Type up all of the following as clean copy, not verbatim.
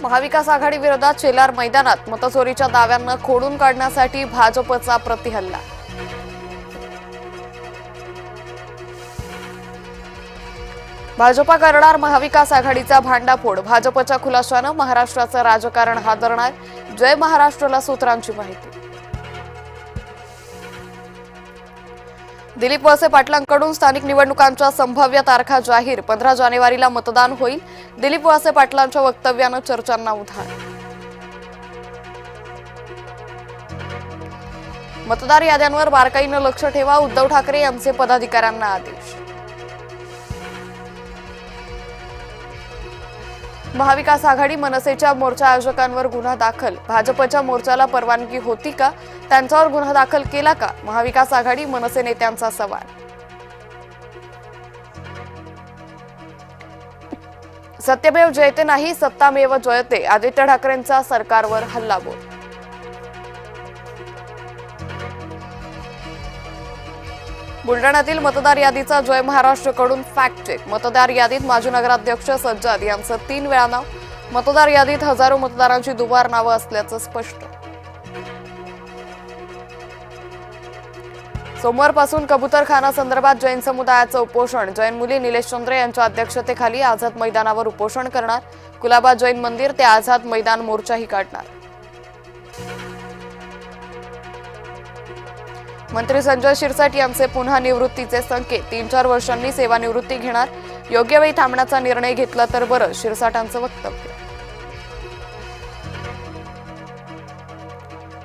महाविकास आघाडी विरोधात शेलार मैदानात मतचोरीच्या दाव्यांना खोडून काढण्यासाठी भाजपचा प्रतिहल्ला। भाजपा करणार महाविकास आघाडीचा भांडाफोड। भाजपच्या खुलाशानं महाराष्ट्राचं राजकारण हादरणार। जय महाराष्ट्रला सूत्रांची माहिती। दिलीप वळसे पाटलांकडून स्थानिक निवडणुकांच्या संभाव्य तारखा जाहीर। 15 जानेवारीला मतदान होईल। दिलीप वळसे पाटलांच्या वक्तव्यानं चर्चांना उधाण। मतदार याद्यांवर बारकाईनं लक्ष ठेवा। उद्धव ठाकरे यांचे पदाधिकाऱ्यांना आदेश। महाविकास आघाडी मनसेच्या मोर्चा आयोजकांवर गुन्हा दाखल। भाजपच्या मोर्चाला परवानगी होती का? त्यांच्यावर गुन्हा दाखल केला का? महाविकास आघाडी मनसे नेत्यांचा सवाल। सत्यमेव जयते नाही, सत्तामेव जयते। आदित्य ठाकरेंचा सरकारवर हल्लाबोल। बुलढाण्यातील मतदार यादीचा जय महाराष्ट्रकडून फॅक्ट चेक। मतदार यादीत माजी नगराध्यक्ष सज्जाद यांचं 3 वेळा नाव। मतदार यादीत हजारो मतदारांची दुबार नावं असल्याचं स्पष्ट। सोमवारपासून कबूतरखाना संदर्भात जैन समुदायाचं उपोषण। जैन मुली निलेश चंद्रे यांच्या अध्यक्षतेखाली आझाद मैदानावर उपोषण करणार। कुलाबा जैन मंदिर ते आझाद मैदान मोर्चाही काढणार। मंत्री संजय शिरसाट यांचे पुन्हा निवृत्तीचे संकेत। 3-4 वर्षांनी सेवानिवृत्ती घेणार। योग्य वेळी थांबण्याचा निर्णय घेतला तर बरं, शिरसाटांचं वक्तव्य।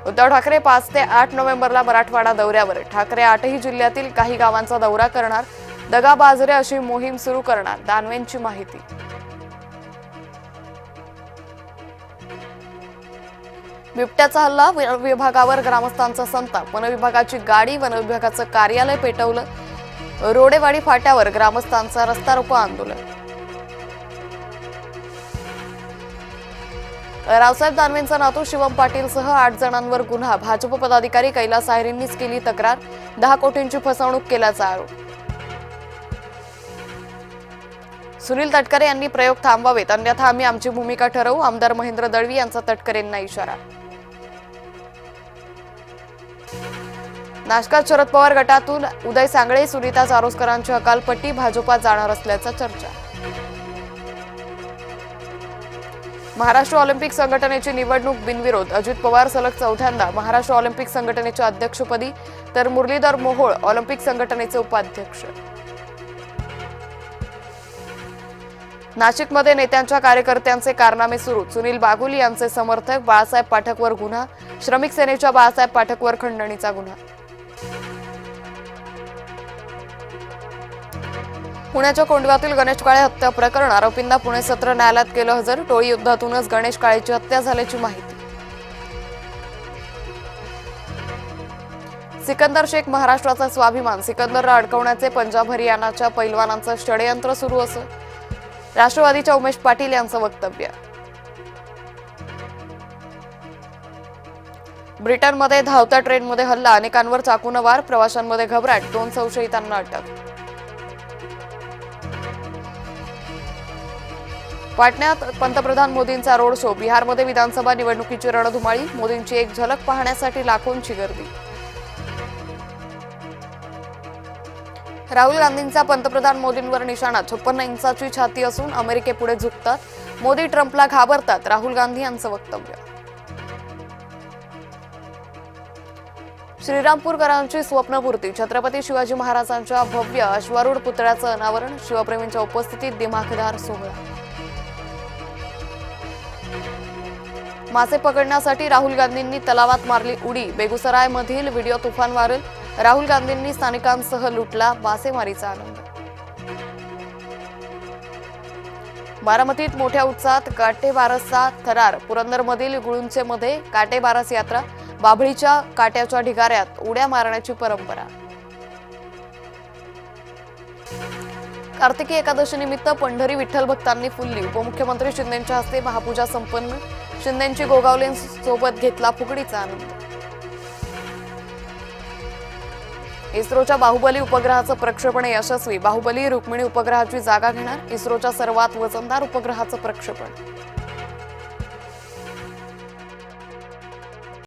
उद्धव ठाकरे 5 ते 8 नोव्हेंबरला मराठवाडा दौऱ्यावर। ठाकरे 8ही जिल्ह्यातील काही गावांचा दौरा करणार। दगा बाजरे अशी मोहीम सुरू करणार। दानवेंची माहिती। बिबट्याचा हल्ला, वन विभागावर ग्रामस्थांचा संताप। वन विभागाची गाडी, वन विभागाचं कार्यालय पेटवलं। रोडेवाडी फाट्यावर ग्रामस्थांचा रस्ता रोको आंदोलन। रावसाहेब दानवेंचा नातू शिवम पाटीलसह 8 जणांवर गुन्हा। भाजप पदाधिकारी कैलास आहेरींनीच केली तक्रार। 10 कोटींची फसवणूक केल्याचा आरोप। सुनील तटकरे यांनी प्रयोग थांबवावेत, अन्यथा आम्ही आमची भूमिका ठरवू। आमदार महेंद्र दळवी यांचा तटकरेंना इशारा। नाशकात शरद पवार गटातून उदय सांगळे, सुनीता चारोस्करांची हकालपट्टी। भाजपात जाणार असल्याचा चर्चा। महाराष्ट्र ऑलिम्पिक संघटनेची निवडणूक बिनविरोध। अजित पवार सलग 4थ्यांदा महाराष्ट्र ऑलिम्पिक संघटनेच्या अध्यक्षपदी, तर मुरलीधर मोहोळ ऑलिम्पिक संघटनेचे उपाध्यक्ष। नाशिकमध्ये नेत्यांच्या कार्यकर्त्यांचे कारनामे सुरू। सुनील बागुल यांचे समर्थक बाळासाहेब पाठकवर गुन्हा। श्रमिक सेनेच्या बाळासाहेब पाठकवर खंडणीचा गुन्हा। पुण्याच्या कोंढव्यातील गणेश काळे हत्या प्रकरण। आरोपींना पुणे सत्र न्यायालयात केलं हजर। टोळी युद्धातूनच गणेश काळेची हत्या झाल्याची माहिती। सिकंदर शेख महाराष्ट्राचा स्वाभिमान। सिकंदरला अडकवण्याचे पंजाब हरियाणाच्या पैलवानांचं षडयंत्र सुरू असं राष्ट्रवादीच्या उमेश पाटील यांचं वक्तव्य। ब्रिटनमध्ये धावत्या ट्रेनमध्ये हल्ला, अनेकांवर चाकून वार। प्रवाशांमध्ये घबराट, 2 संशयितांना अटक। पाटण्यात पंतप्रधान मोदींचा रोड शो। बिहारमध्ये विधानसभा निवडणुकीची रणधुमाळी। मोदींची एक झलक पाहण्यासाठी लाखोंची गर्दी। राहुल गांधींचा पंतप्रधान मोदींवर निशाणा। 56 इंचाची छाती असून अमेरिकेपुढे झुकतात। मोदी ट्रम्पला घाबरतात, राहुल गांधी यांचं वक्तव्य। श्रीरामपूरकरांची स्वप्नपूर्ती। छत्रपती शिवाजी महाराजांच्या भव्य अश्वारूढ पुतळ्याचं अनावरण। शिवप्रेमींच्या उपस्थितीत दिमाखदार सोहळा। मासे पकडण्यासाठी राहुल गांधींनी तलावात मारली उडी। बेगुसरायमधील व्हिडिओ तुफान व्हायरल। राहुल गांधींनी स्थानिकांसह लुटला मासेमारीचा आनंद। बारामतीत मोठ्या उत्साहात काटेबारसचा थरार। पुरंदरमधील गुळुंचेमध्ये काटेबारस यात्रा। बाभळीच्या काट्याच्या ढिगाऱ्यात उड्या मारण्याची परंपरा। कार्तिकी एकादशी निमित्त पंढरी विठ्ठल भक्तांनी फुलली। उपमुख्यमंत्री शिंदेंच्या हस्ते महापूजा संपन्न। शिंदेंची गोगावलेंसोबत घेतला फुगडीचा आनंद। इस्रोच्या बाहुबली उपग्रहाचं प्रक्षेपण यशस्वी। बाहुबली रुक्मिणी उपग्रहाची जागा घेणार। इस्रोच्या सर्वात वजनदार उपग्रहाचं प्रक्षेपण।